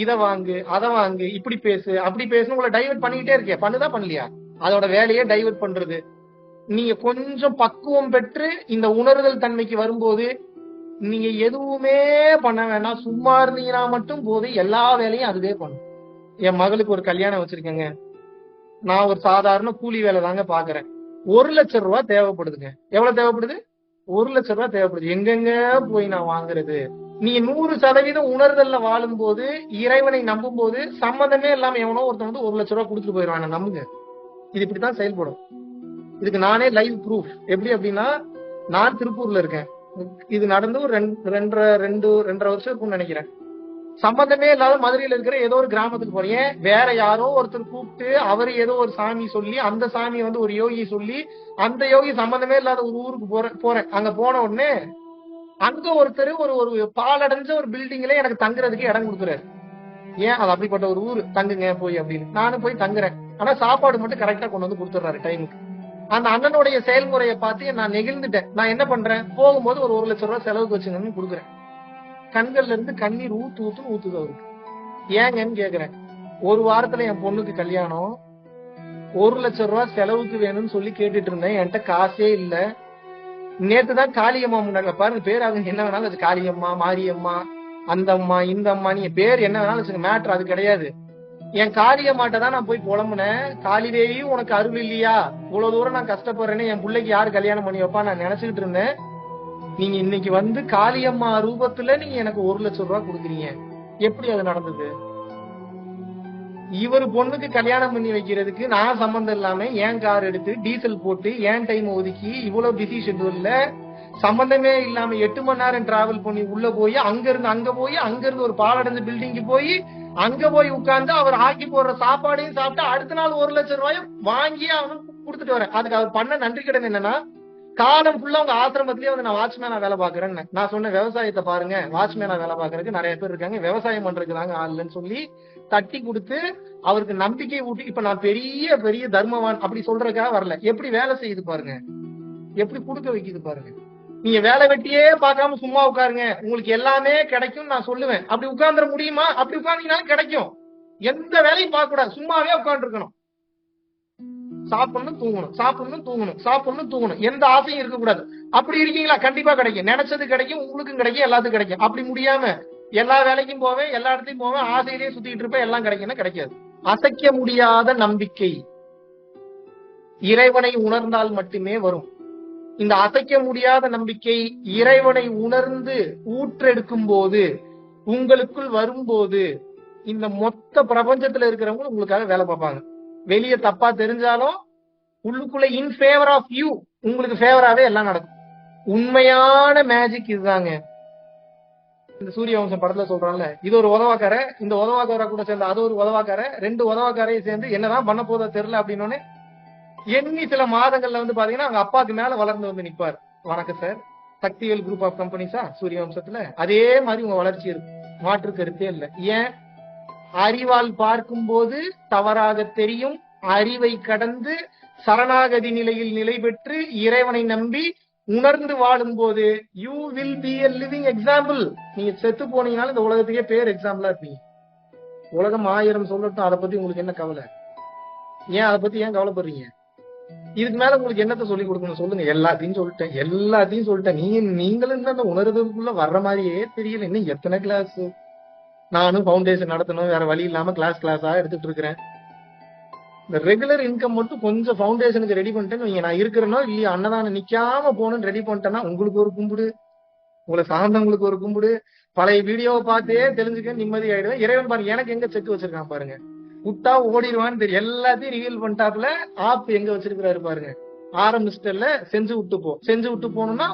இதை வாங்கு, அதை வாங்கு, இப்படி பேசு, அப்படி பேசு, உங்களை டைவர்ட் பண்ணிக்கிட்டே இருக்கே. பண்ணுதா பண்ணலையா? அதோட வேலையே டைவர்ட் பண்றது. நீங்க கொஞ்சம் பக்குவம் பெற்று இந்த உணர்தல் தன்மைக்கு வரும்போது நீங்க எதுவுமே பண்ண வேணாம், சும்மா இருந்தீங்கன்னா மட்டும் போது எல்லா வேலையும் அதுவே பண்ணும். என் மகளுக்கு ஒரு கல்யாணம் வச்சிருக்கேங்க. நான் ஒரு சாதாரண கூலி வேலை தாங்க பாக்குறேன். 1,00,000 ரூபாய் தேவைப்படுதுங்க. எவ்வளவு தேவைப்படுது? 1,00,000 ரூபாய் தேவைப்படுது. எங்கெங்க போய் நான் வாங்குறது? நீ 100% உணர்தல்ல வாழும் போது, இறைவனை நம்பும் போது, சம்மந்தமே இல்லாம எவனோ ஒருத்தன் வந்து 1,00,000 ரூபாய் கொடுத்துட்டு போயிடுவான். நம்புங்க, இது இப்படித்தான் செயல்படும். இதுக்கு நானே லைவ் ப்ரூஃப். எப்படி அப்படின்னா, நான் திருப்பூர்ல இருக்கேன். இது நடந்து ஒரு 2.5 வருஷம் இருக்கும்னு நினைக்கிறேன். சம்பந்தமே இல்லாத மதுரையில இருக்கிற ஏதோ ஒரு கிராமத்துக்கு போறேன். வேற யாரோ ஒருத்தர் கூப்பிட்டு அவரு ஏதோ ஒரு சாமி சொல்லி, அந்த சாமி வந்து ஒரு யோகி சொல்லி, அந்த யோகி சம்பந்தமே இல்லாத ஒரு ஊருக்கு போறேன். அங்க போன உடனே அங்க ஒருத்தர் ஒரு பாலடைஞ்ச ஒரு பில்டிங்ல எனக்கு தங்குறதுக்கு இடம் கொடுக்குறாரு. ஏன்? அது அப்படிப்பட்ட ஒரு ஊரு, தங்குங்க போய் அப்படின்னு. நானும் போய் தங்குறேன். ஆனா சாப்பாடு மட்டும் கரெக்டா கொண்டு வந்து கொடுத்துறாரு டைமுக்கு. அந்த அண்ணனுடைய செயல்முறையை பார்த்து நான் நெகிழ்ந்துட்டேன். நான் என்ன பண்றேன்? போகும்போது ஒரு 1,00,000 ரூபாய் செலவுக்கு வச்சுங்கன்னு கொடுக்குறேன். கண்கள்ல இருந்து கண்ணீர் ஊத்துது அவருக்கு. ஏங்கன்னு கேக்குறேன். ஒரு வாரத்துல என் பொண்ணுக்கு கல்யாணம், 1,00,000 ரூபாய் செலவுக்கு வேணும்னு சொல்லி கேட்டுட்டு இருந்தேன். என்கிட்ட காசே இல்ல. நேத்துதான் காளியம்மா முன்னாடி பாருங்க, பேர் அவங்க என்ன வேணாலும் அது காளியம்மா, மாரியம்மா, அந்த அம்மா, இந்த அம்மா, நீங்க பேர் என்ன வேணாலும் வச்சுங்க, மேட்ரு அது கிடையாது. என் காளியம்மாட்ட தான் நான் போய் புலம்புனேன். காளிதேவி உனக்கு அருள் இல்லையா? இவ்வளவு தூரம் நான் கஷ்டப்படுறேன்னு என் பிள்ளைக்கு யாரு கல்யாணம் பண்ணி வைப்பா நான் நினைச்சுக்கிட்டு இருந்தேன். நீங்க இன்னைக்கு வந்து காளியம்மா ரூபத்துல நீங்க எனக்கு 1,00,000 ரூபாய் கொடுக்குறீங்க. எப்படி அது நடந்தது? இவர் பொண்ணுக்கு கல்யாணம் பண்ணி வைக்கிறதுக்கு நான் சம்பந்தம் இல்லாம என் கார் எடுத்து டீசல் போட்டு என் டைம் ஒதுக்கி இவ்வளவு பிஸி ஷெட்யூல்ல சம்பந்தமே இல்லாம 8 மணி நேரம் டிராவல் பண்ணி உள்ள போய் அங்க இருந்து ஒரு பாலடைஞ்ச பில்டிங்கு போய் அங்க போய் உட்கார்ந்து அவர் ஆக்கி போடுற சாப்பாடையும் சாப்பிட்டு அடுத்த நாள் 1,00,000 ரூபாய் வாங்கி அவனுக்கு கொடுத்துட்டு வரேன். அதுக்கு அவர் பண்ண நன்றி கடன் என்னன்னா, காலம் ஃபுல்லா உங்க ஆசிரமத்திலேயே வந்து நான் வாட்ச்மேனா வேலை பாக்குறேன்னு நான் சொன்ன. விவசாயத்தை பாருங்க, வாட்ச்மேனா வேலை பாக்குறதுக்கு நிறைய பேர் இருக்காங்க, விவசாயம் பண்றதுக்கு தாங்க ஆள் இல்லைன்னு சொல்லி தட்டி கொடுத்து அவருக்கு நம்பிக்கை ஊட்டி, இப்ப நான் பெரிய பெரிய தர்மவான் அப்படி சொல்றதுக்காக வரல. எப்படி வேலை செய்யுது பாருங்க, எப்படி கொடுக்க வைக்குது பாருங்க. நீங்க வேலை வெட்டியே பார்க்காம சும்மா உட்காருங்க, உங்களுக்கு எல்லாமே கிடைக்கும் நான் சொல்லுவேன். அப்படி உட்கார்ந்துட முடியுமா? அப்படி உட்கார்ந்தீங்கன்னா கிடைக்கும். எந்த வேலையும் பார்க்க கூடாது, சும்மாவே உட்கார்ந்து இருக்கணும். சாப்பிடணும் தூங்கணும், சாப்பிடணும் தூங்கணும், சாப்பிடணும் தூங்கணும், எந்த ஆசையும் இருக்கக்கூடாது. அப்படி இருக்கீங்களா? கண்டிப்பா கிடைக்கும். நினைச்சது கிடைக்கும், உங்களுக்கும் கிடைக்கும், எல்லாத்துக்கும் கிடைக்கும். அப்படி முடியாம எல்லா வேலைக்கும் போவேன், எல்லா இடத்தையும் போவேன், ஆசையிலேயே சுத்திட்டு இருப்பேன், எல்லாம் கிடைக்கும்னா கிடைக்காது. அசைக்க முடியாத நம்பிக்கை இறைவனை உணர்ந்தால் மட்டுமே வரும். இந்த அசைக்க முடியாத நம்பிக்கை இறைவனை உணர்ந்து ஊற்றெடுக்கும் போது, உங்களுக்குள் வரும்போது, இந்த மொத்த பிரபஞ்சத்துல இருக்கிறவங்க உங்களுக்காக வேலை பார்ப்பாங்க. வெளியே தப்பா தெரிஞ்சாலும் உள்ளுக்குள்ள இன் ஃபேவர் ஆஃப் யூ, உங்களுக்கு ஃபேவராவே எல்லாம் நடக்கும். உண்மையான மேஜிக் இதுதாங்க. இந்த சூரிய வம்சம் படத்துல சொல்றான்ல, இது ஒரு உதவாக்கார, இந்த உதவாக்கார கூட சேர்ந்து அது ஒரு உதவாக்கார, 2 உதவாக்காரையும் சேர்ந்து என்னதான் பண்ண போதோ தெரியல அப்படின்னு எண்ணி சில மாதங்கள்ல பாத்தீங்கன்னா அவங்க அப்பாக்கு மேல வளர்ந்து நிப்பாரு. வணக்கம் சார், சக்திவேல் குரூப் ஆஃப் கம்பெனிஸா சூரிய வம்சத்துல அதே மாதிரி உங்க வளர்ச்சி இருக்கு, மாற்று கருத்தே இல்லை. ஏன்? அறிவால் பார்க்கும் போது தவறாக தெரியும், அறிவை கடந்து சரணாகதி நிலையில் நிலை பெற்று இறைவனை நம்பி உணர்ந்து வாழும் போது you will be a living example. நீங்க செத்து போனீங்கனாலும் இந்த உலகத்துக்கே பேர் எக்ஸாம்பிளா இருப்பீங்க. உலகம் 1000 சொல்லட்டும், அதை பத்தி உங்களுக்கு என்ன கவலை? ஏன் அதை பத்தி ஏன் கவலைப்படுறீங்க? இதுக்கு மேல உங்களுக்கு என்னத்த சொல்லி கொடுக்கணும் சொல்லுங்க. எல்லாத்தையும் சொல்லிட்டேன். நீங்களும் அந்த உணர்வுக்குள்ள வர்ற மாதிரியே தெரியல. இன்னும் எத்தனை கிளாஸ்? நானும் ஃபவுண்டேஷன் நடத்தணும், வேற வழி இல்லாம கிளாஸா எடுத்துட்டு இருக்கிறேன். இந்த ரெகுலர் இன்கம் மட்டும் கொஞ்சம் ஃபவுண்டேஷனுக்கு ரெடி பண்ணிட்டேன்னு வைங்க, நான் இருக்கிறேனோ இல்லையா அன்னதானம் நிக்காம போகணும்னு ரெடி பண்ணிட்டேன்னா உங்களுக்கு ஒரு கும்பிடு, உங்களை சார்ந்தவங்களுக்கு ஒரு கும்பிடு. பழைய வீடியோவை பார்த்தே தெரிஞ்சுக்க நிம்மதி ஆயிடுவேன். இறைவன் பாருங்க எனக்கு எங்க செக் வச்சிருக்கான் பாருங்க. விட்டா ஓடிடுவான்னு தெரியும். எல்லாத்தையும் ரிவீல் பண்ணிட்டாப்ல ஆப் எங்க வச்சிருக்கிறாரு பாருங்க. ஆரம்பிச்சிட்டல செஞ்சு விட்டு போகணும்னா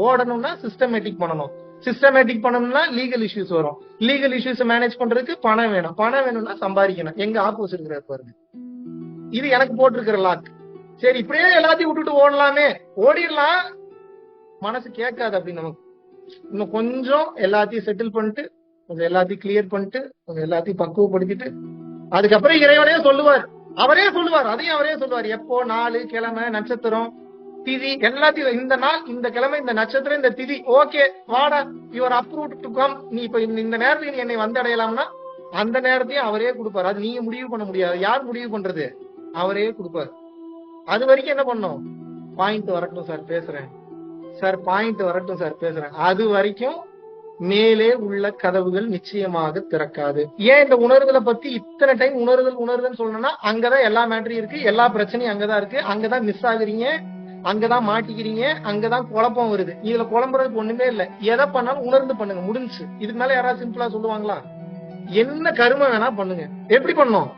ஓடணும்னா சிஸ்டமேட்டிக் பண்ணணும். சிஸ்டமேட்டிக் பண்ணணும்னா லீகல் இஷ்யூஸ் வரும். லீகல் இஷ்யூஸ் மேனேஜ் பண்றதுக்கு பணம் வேணும்னா சம்பாதிக்கணும். எங்க ஆப் வச்சிருக்கிறாரு பாருங்க. இது எனக்கு போட்டிருக்கிற லாக். சரி, இப்படியே எல்லாத்தையும் விட்டுட்டு ஓடலாமே, ஓடிடலாம், மனசு கேட்காது. அப்படி நமக்கு இன்னும் கொஞ்சம் எல்லாத்தையும் செட்டில் பண்ணிட்டு, கொஞ்சம் எல்லாத்தையும் கிளியர் பண்ணிட்டு, கொஞ்சம் எல்லாத்தையும் பக்குவப்படுத்திட்டு, அதுக்கப்புறம் இறைவனே சொல்லுவார், அதையும் அவரே சொல்லுவார். எப்போ, நாலு, கிழமை, நட்சத்திரம், திதி எல்லாத்தையும், இந்த நாள், இந்த கிழமை, இந்த நட்சத்திரம், இந்த திதி, ஓகே வாடா, யுவர் அப்ரூவ்ட் டு கம். நீ இப்ப இந்த நேரத்துக்கு நீ என்னை அடையலாம்னா அந்த நேரத்தையும் அவரே கொடுப்பாரு. அது நீங்க முடிவு பண்ண முடியாது. யார் முடிவு பண்றது? அவரே கொடுப்பாரு. அது வரைக்கும் என்ன பண்ணும்? பாயிண்ட் வரட்டும் சார் பேசுறேன், அது வரைக்கும் மேலே உள்ள கதவுகள் நிச்சயமாக திறக்காது. ஏன் இந்த உணர்தலை பத்தி இத்தனை டைம் உணர்தல் சொல்லணும்னா, அங்கதான் எல்லா மேட்டரும் இருக்கு, எல்லா பிரச்சனையும் அங்கதான் இருக்கு. அங்கதான் மிஸ் ஆகுறீங்க, அங்கதான் மாட்டிக்கிறீங்க, அங்கதான் குழப்பம் வருது. இதுல குழம்புறதுக்கு ஒண்ணுமே இல்ல. எதை பண்ணாலும் உணர்ந்து பண்ணுங்க, முடிஞ்சு. இதுக்கு மேல யாராவது சிம்பிளா சொல்லுவாங்களா? என்ன கருமை வேணா பண்ணுங்க. எப்படி பண்ணும்?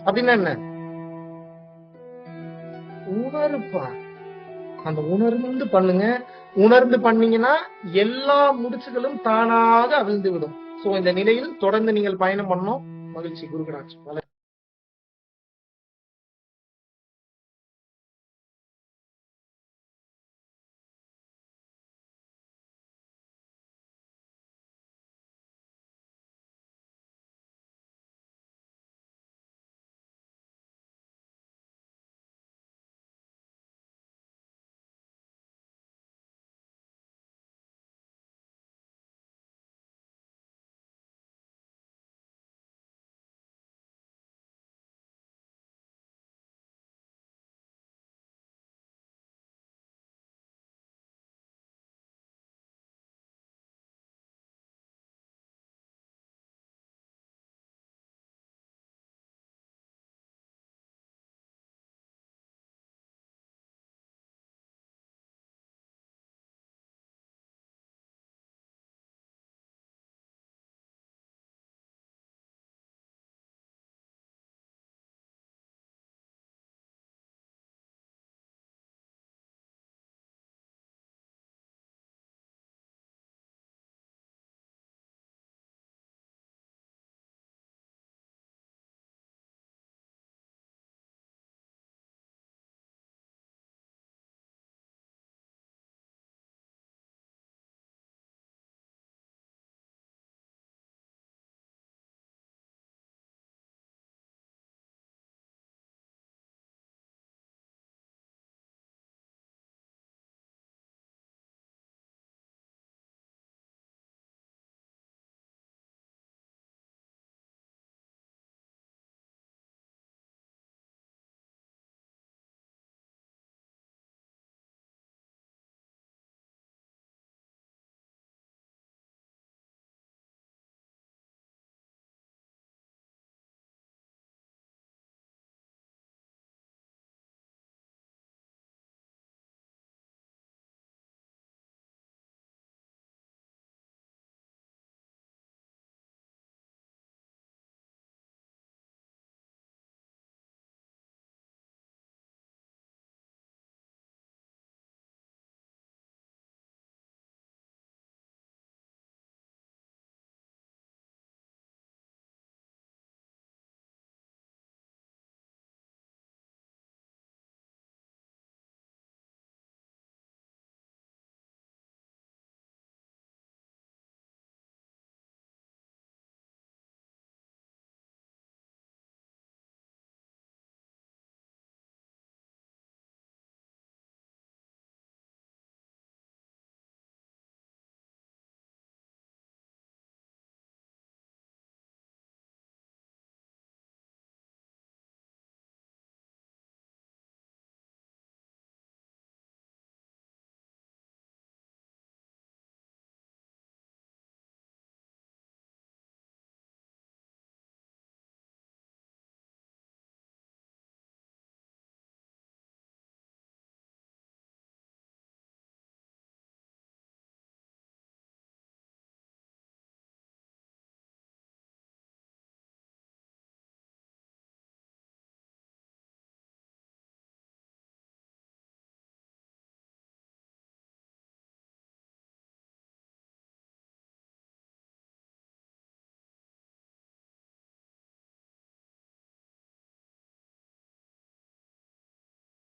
அப்படின்னா என்ன? உணர்ப்பா. அந்த உணர்ந்து பண்ணுங்க. உணர்ந்து பண்ணீங்கன்னா எல்லா முடிச்சுகளும் தானாக அவிழ்ந்து விடும். சோ இந்த நிலையில் தொடர்ந்து நீங்கள் பயணம் பண்ணணும். மகிழ்ச்சி. குருகராஜ்.